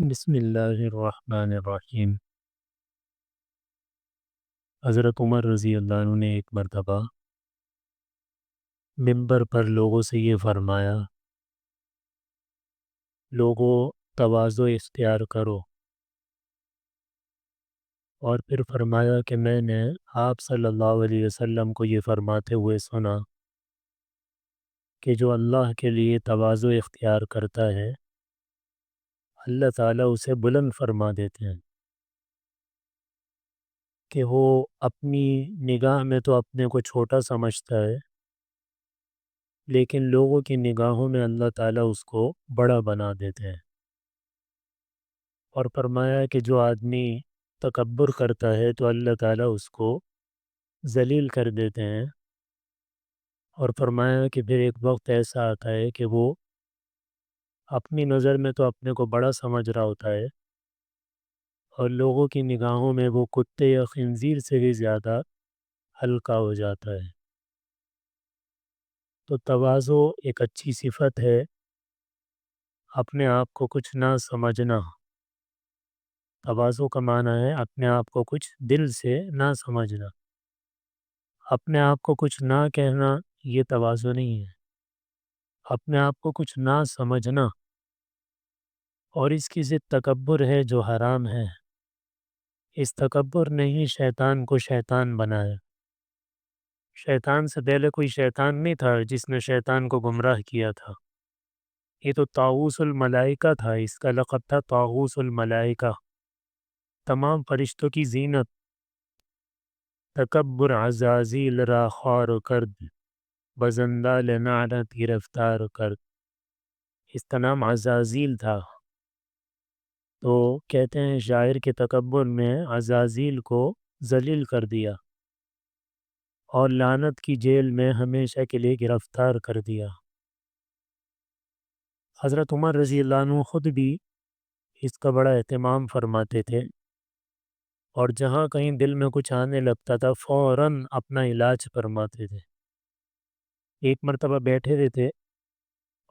بسم اللہ الرحمن الرحیم۔ حضرت عمر رضی اللہ عنہ نے ایک مرتبہ ممبر پر لوگوں سے یہ فرمایا، لوگوں تواضع اختیار کرو، اور پھر فرمایا کہ میں نے آپ صلی اللہ علیہ وسلم کو یہ فرماتے ہوئے سنا کہ جو اللہ کے لیے تواضع اختیار کرتا ہے اللہ تعالیٰ اسے بلند فرما دیتے ہیں، کہ وہ اپنی نگاہ میں تو اپنے کو چھوٹا سمجھتا ہے لیکن لوگوں کی نگاہوں میں اللہ تعالیٰ اس کو بڑا بنا دیتے ہیں، اور فرمایا کہ جو آدمی تکبر کرتا ہے تو اللہ تعالیٰ اس کو ذلیل کر دیتے ہیں، اور فرمایا کہ پھر ایک وقت ایسا آتا ہے کہ وہ اپنی نظر میں تو اپنے کو بڑا سمجھ رہا ہوتا ہے اور لوگوں کی نگاہوں میں وہ کتے یا خنزیر سے بھی زیادہ ہلکا ہو جاتا ہے۔ تو تواضع ایک اچھی صفت ہے، اپنے آپ کو کچھ نہ سمجھنا۔ تواضع کا معنی ہے اپنے آپ کو کچھ دل سے نہ سمجھنا، اپنے آپ کو کچھ نہ کہنا، یہ تواضع نہیں ہے، اپنے آپ کو کچھ نہ سمجھنا، اور اس کی ضد تکبر ہے جو حرام ہے۔ اس تکبر نے ہی شیطان کو شیطان بنایا۔ شیطان سے پہلے کوئی شیطان نہیں تھا جس نے شیطان کو گمراہ کیا تھا، یہ تو طاغوت الملائکہ تھا، اس کا لقب تھا طاغوت الملائکہ، تمام فرشتوں کی زینت۔ تکبر عزازیل را خوار کرد، بزندال نعلت گرفتار کرد۔ اس کا نام عزازیل تھا، تو کہتے ہیں شاعر کے تکبر میں عزازیل کو ذلیل کر دیا اور لعنت کی جیل میں ہمیشہ کے لیے گرفتار کر دیا۔ حضرت عمر رضی اللہ عنہ خود بھی اس کا بڑا اہتمام فرماتے تھے، اور جہاں کہیں دل میں کچھ آنے لگتا تھا فوراً اپنا علاج فرماتے تھے۔ ایک مرتبہ بیٹھے ہوئے تھے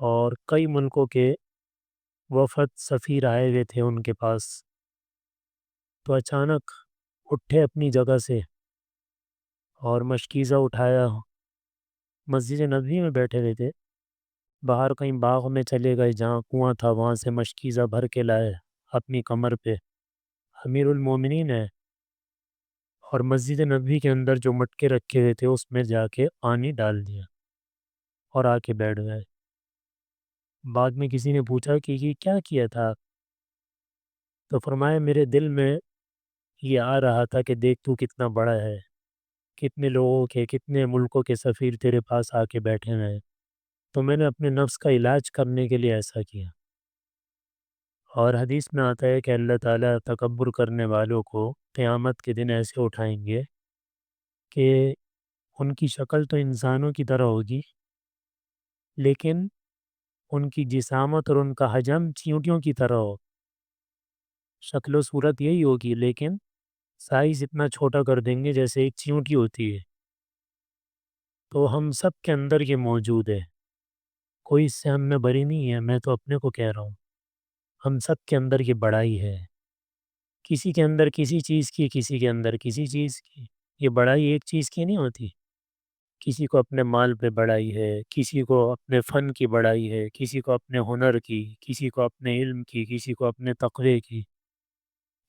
اور کئی ملکوں کے وفد سفیر آئے ہوئے تھے ان کے پاس، تو اچانک اٹھے اپنی جگہ سے اور مشکیزہ اٹھایا، مسجد نبوی میں بیٹھے ہوئے تھے، باہر کہیں باغ میں چلے گئے جہاں کنواں تھا، وہاں سے مشکیزہ بھر کے لائے اپنی کمر پہ، امیر المومنین ہے، اور مسجد نبوی کے اندر جو مٹکے رکھے ہوئے تھے اس میں جا کے پانی ڈال دیا اور آ کے بیٹھ گئے۔ بعد میں کسی نے پوچھا کہ یہ کیا کیا تھا، تو فرمایا میرے دل میں یہ آ رہا تھا کہ دیکھ تو کتنا بڑا ہے، کتنے لوگوں کے کتنے ملکوں کے سفیر تیرے پاس آ کے بیٹھے ہوئے ہیں، تو میں نے اپنے نفس کا علاج کرنے کے لیے ایسا کیا۔ اور حدیث میں آتا ہے کہ اللہ تعالیٰ تکبر کرنے والوں کو قیامت کے دن ایسے اٹھائیں گے کہ ان کی شکل تو انسانوں کی طرح ہوگی لیکن ان کی جسامت اور ان کا حجم چیونٹیوں کی طرح ہو، شکل و صورت یہی ہوگی لیکن سائز اتنا چھوٹا کر دیں گے جیسے ایک چیونٹی ہوتی ہے۔ تو ہم سب کے اندر یہ موجود ہے، کوئی اس سے ہم میں بری نہیں ہے، میں تو اپنے کو کہہ رہا ہوں، ہم سب کے اندر یہ بڑائی ہے، کسی کے اندر کسی چیز کی، کسی کے اندر کسی چیز کی۔ یہ بڑائی ایک چیز کی نہیں ہوتی، کسی کو اپنے مال پہ بڑائی ہے، کسی کو اپنے فن کی بڑائی ہے، کسی کو اپنے ہنر کی، کسی کو اپنے علم کی، کسی کو اپنے تقوی کی،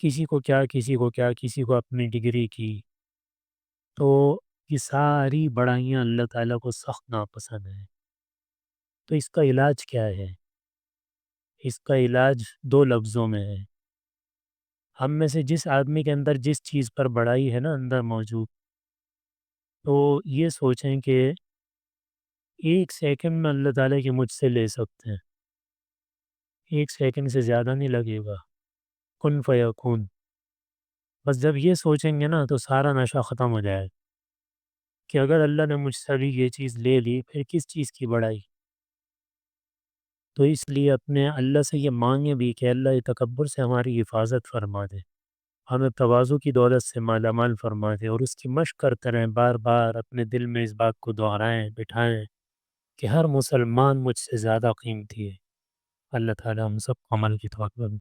کسی کو کیا کسی کو کیا، کسی کو اپنی ڈگری کی۔ تو یہ ساری بڑائیاں اللہ تعالیٰ کو سخت ناپسند ہیں۔ تو اس کا علاج کیا ہے؟ اس کا علاج دو لفظوں میں ہے۔ ہم میں سے جس آدمی کے اندر جس چیز پر بڑائی ہے نا اندر موجود، تو یہ سوچیں کہ ایک سیکنڈ میں اللہ تعالیٰ کی مجھ سے لے سکتے ہیں، ایک سیکنڈ سے زیادہ نہیں لگے گا، کن فیکون۔ بس جب یہ سوچیں گے نا تو سارا نشہ ختم ہو جائے گا کہ اگر اللہ نے مجھ سے بھی یہ چیز لے لی پھر کس چیز کی بڑائی۔ تو اس لیے اپنے اللہ سے یہ مانگے بھی کہ اللہ یہ تکبر سے ہماری حفاظت فرما دے، ہمیں تواضع کی دولت سے مالا مال فرما دے، اور اس کی مشق کرتے رہیں، بار بار اپنے دل میں اس بات کو دہرائیں بٹھائیں کہ ہر مسلمان مجھ سے زیادہ قیمتی ہے۔ اللہ تعالی ہم سب کو عمل کی توفیق